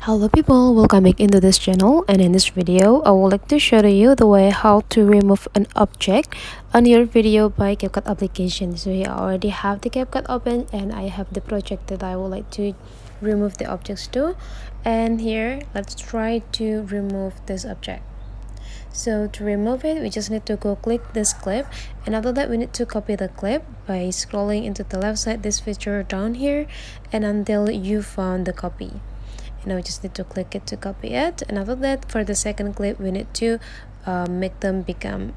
Hello people, welcome back into this channel, and in this video I would like to show to you the way how to remove an object on your video by Capcut application. So here I already have the Capcut open and I have the project that I would like to remove the objects to, and here let's try to remove this object. So to remove it, we just need to go click this clip, and after that we need to copy the clip by scrolling into the left side this feature down here and until you found the copy. Now we just need to click it to copy it, and after that for the second clip we need to make them become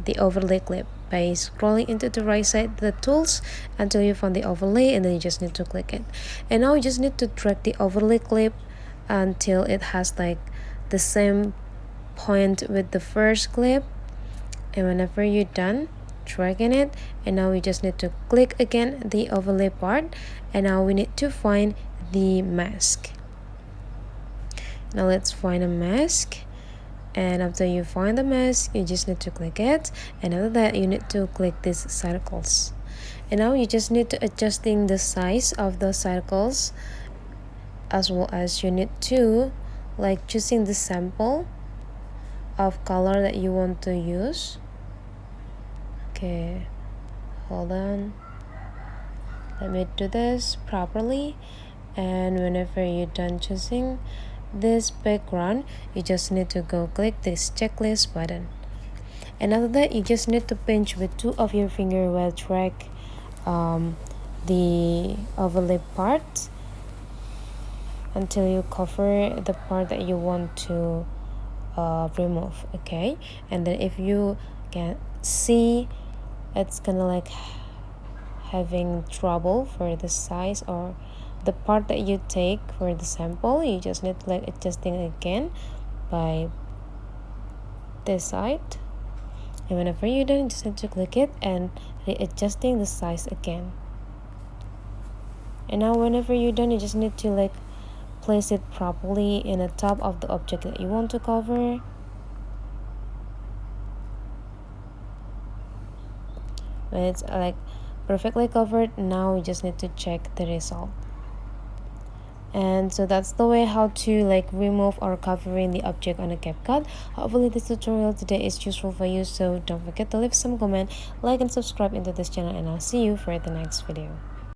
the overlay clip by scrolling into the right side the tools until you find the overlay, and then you just need to click it. And now you just need to drag the overlay clip until it has like the same point with the first clip, and whenever you're done dragging it, and now we just need to click again the overlay part, and now we need to find the mask. Now let's find a mask, and after you find the mask you just need to click it, and after that you need to click these circles, and now you just need to adjusting the size of the circles, as well as you need to like choosing the sample of color that you want to use. Okay, hold on, let me do this properly. And whenever you're done choosing this background, you just need to go click this checklist button, and after that you just need to pinch with two of your finger while drag the overlay part until you cover the part that you want to remove. Okay, and then if you can see it's gonna like having trouble for the size or the part that you take for the sample, you just need to like adjusting again by this side, and whenever you're done you just need to click it and readjusting the size again. And now whenever you're done you just need to like place it properly in the top of the object that you want to cover. When it's like perfectly covered, now you just need to check the result. And so that's the way how to like remove or covering the object on a CapCut. Hopefully this tutorial today is useful for you, so don't forget to leave some comment, like and subscribe into this channel, and I'll see you for the next video.